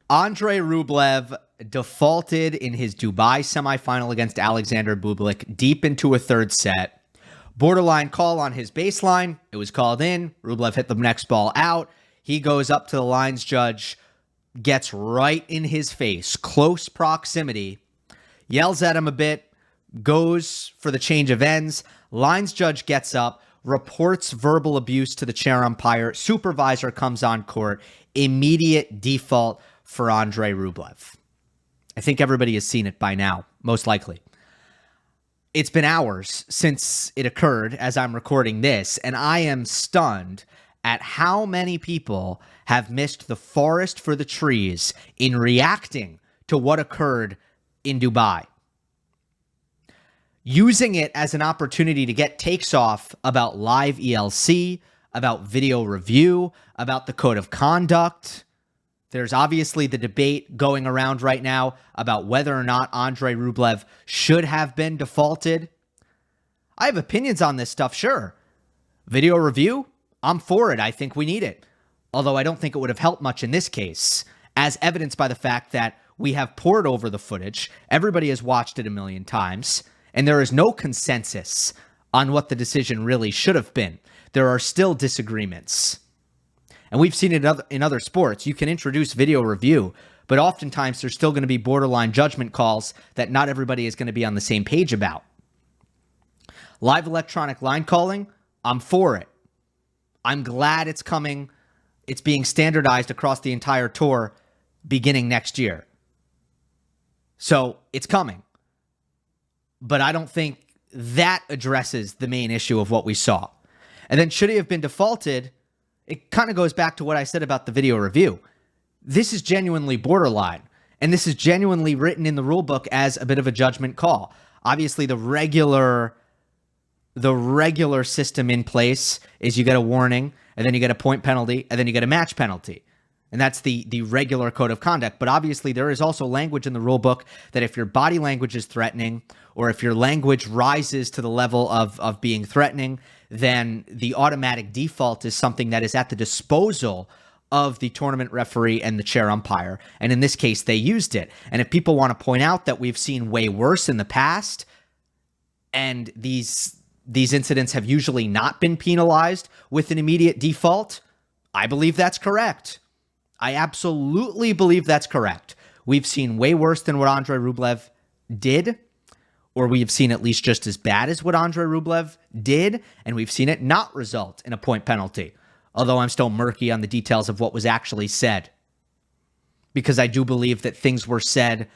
Andrey Rublev defaulted in his Dubai semifinal against Alexander Bublik deep into a third set. Borderline call on his baseline. It was called in. Rublev hit the next ball out. He goes up to the lines judge, gets right in his face, close proximity, yells at him a bit, goes for the change of ends. Lines judge gets up, reports verbal abuse to the chair umpire. Supervisor comes on court. Immediate default for Andrey Rublev. I think everybody has seen it by now, most likely. It's been hours since it occurred as I'm recording this, and I am stunned at how many people have missed the forest for the trees in reacting to what occurred in Dubai. Using it as an opportunity to get takes off about live ELC, about video review, about the code of conduct. There's obviously the debate going around right now about whether or not Andrey Rublev should have been defaulted. I have opinions on this stuff, sure. Video review, I'm for it. I think we need it. Although I don't think it would have helped much in this case, as evidenced by the fact that we have poured over the footage. Everybody has watched it a million times, and there is no consensus on what the decision really should have been. There are still disagreements. And we've seen it in other sports. You can introduce video review, but oftentimes there's still going to be borderline judgment calls that not everybody is going to be on the same page about. Live electronic line calling, I'm for it. I'm glad it's coming. It's being standardized across the entire tour beginning next year. So it's coming. But I don't think that addresses the main issue of what we saw. And then should he have been defaulted? It kind of goes back to what I said about the video review. This is genuinely borderline, and this is genuinely written in the rule book as a bit of a judgment call. Obviously, the regular system in place is you get a warning, and then you get a point penalty, and then you get a match penalty. And that's the regular code of conduct. But obviously, there is also language in the rule book that if your body language is threatening, or if your language rises to the level of being threatening, then the automatic default is something that is at the disposal of the tournament referee and the chair umpire. And in this case, they used it. And if people want to point out that we've seen way worse in the past, and these incidents have usually not been penalized with an immediate default, I believe that's correct. I absolutely believe that's correct. We've seen way worse than what Andrey Rublev did, or we have seen at least just as bad as what Andrey Rublev did, and we've seen it not result in a point penalty, although I'm still murky on the details of what was actually said, because I do believe that things were said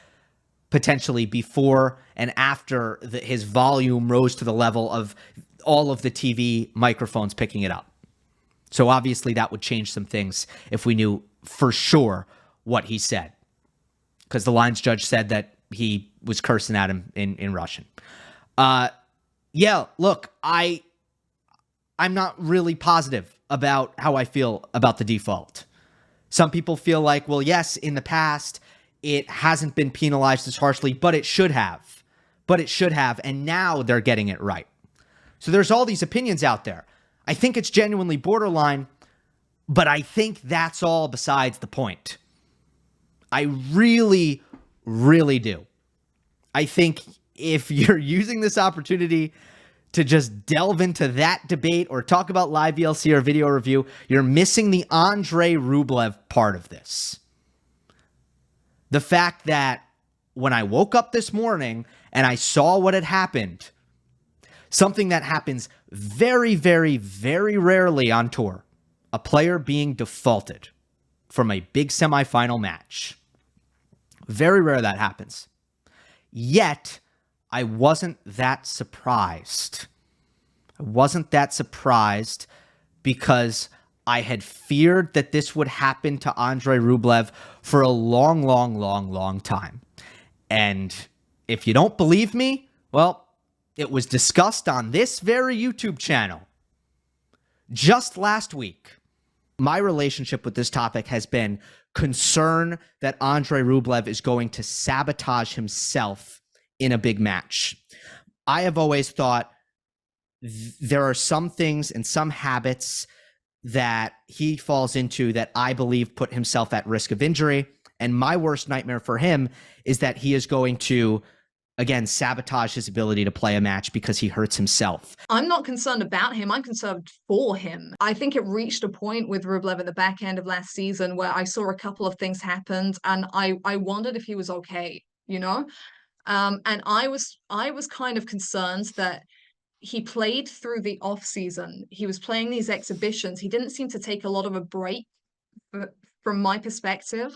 potentially before and after his volume rose to the level of all of the TV microphones picking it up. So obviously that would change some things if we knew for sure what he said, because the lines judge said that he was cursing at him in Russian. Yeah, look, I'm not really positive about how I feel about the default. Some people feel like, well, yes, in the past, it hasn't been penalized as harshly, but it should have. And now they're getting it right. So there's all these opinions out there. I think it's genuinely borderline, but I think that's all besides the point. I really, really do. I think if you're using this opportunity to just delve into that debate or talk about live VLC or video review, you're missing the Andrey Rublev part of this. The fact that when I woke up this morning and I saw what had happened, something that happens very, very, very rarely on tour, a player being defaulted from a big semifinal match. Very rare that happens. Yet, I wasn't that surprised. I wasn't that surprised because I had feared that this would happen to Andrey Rublev for a long, long, long, long time. And if you don't believe me, well, it was discussed on this very YouTube channel just last week. My relationship with this topic has been concern that Andrey Rublev is going to sabotage himself in a big match. I have always thought there are some things and some habits that he falls into that I believe put himself at risk of injury, And my worst nightmare for him is that he is going to, again, sabotage his ability to play a match because he hurts himself. I'm not concerned about him. I'm concerned for him. I think it reached a point with Rublev at the back end of last season where I saw a couple of things happen and I wondered if he was okay, you know? And I was kind of concerned that he played through the off season. He was playing these exhibitions. He didn't seem to take a lot of a break from my perspective.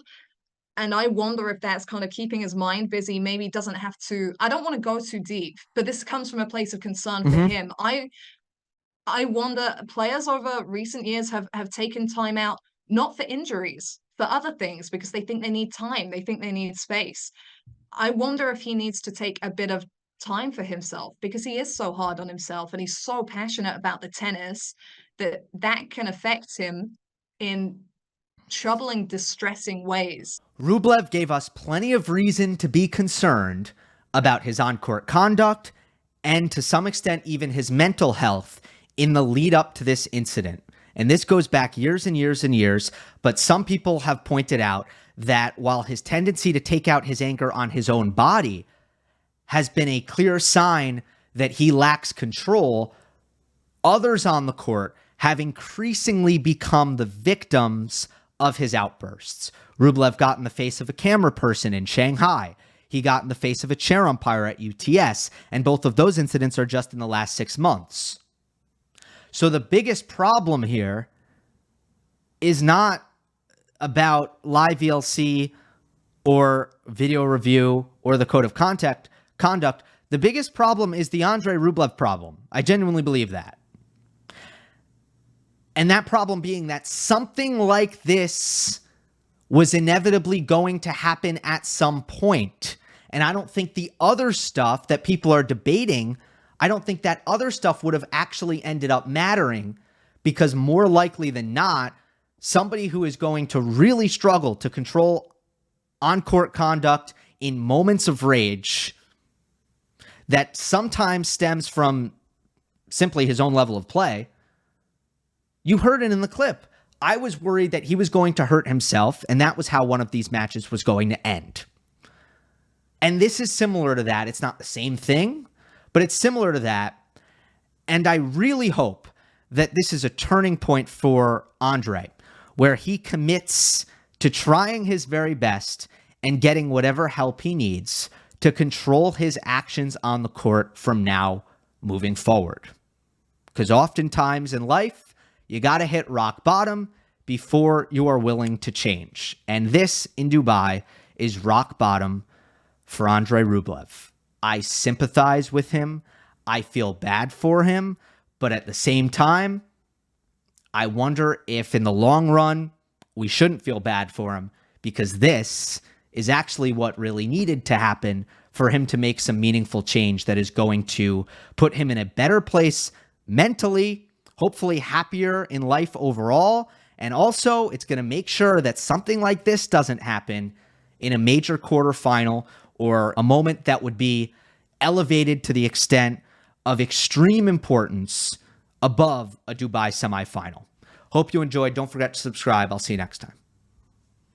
And I wonder if that's kind of keeping his mind busy. Maybe doesn't have to. I don't want to go too deep, but this comes from a place of concern for him. I wonder players over recent years have taken time out, not for injuries, for other things, because they think they need time, they think they need space. I wonder if he needs to take a bit of time for himself because he is so hard on himself and he's so passionate about the tennis that that can affect him in troubling, distressing ways. Rublev gave us plenty of reason to be concerned about his on-court conduct and to some extent even his mental health in the lead up to this incident. And this goes back years and years and years, but some people have pointed out that while his tendency to take out his anger on his own body has been a clear sign that he lacks control, others on the court have increasingly become the victims of his outbursts. Rublev got in the face of a camera person in Shanghai. He got in the face of a chair umpire at UTS, and both of those incidents are just in the last 6 months. So the biggest problem here is not about live VLC or video review or the code of conduct. The biggest problem is the Andrey Rublev problem. I genuinely believe that. And that problem being that something like this was inevitably going to happen at some point. And I don't think the other stuff that people are debating, I don't think that other stuff would have actually ended up mattering, because more likely than not, somebody who is going to really struggle to control on-court conduct in moments of rage that sometimes stems from simply his own level of play. You heard it in the clip. I was worried that he was going to hurt himself, and that was how one of these matches was going to end. And this is similar to that. It's not the same thing, but it's similar to that. And I really hope that this is a turning point for Andrey, where he commits to trying his very best and getting whatever help he needs to control his actions on the court from now moving forward. Because oftentimes in life, you got to hit rock bottom before you are willing to change. And this in Dubai is rock bottom for Andrey Rublev. I sympathize with him. I feel bad for him. But at the same time, I wonder if in the long run, we shouldn't feel bad for him, because this is actually what really needed to happen for him to make some meaningful change that is going to put him in a better place mentally, hopefully happier in life overall. And also, it's going to make sure that something like this doesn't happen in a major quarterfinal or a moment that would be elevated to the extent of extreme importance above a Dubai semifinal. Hope you enjoyed. Don't forget to subscribe. I'll see you next time.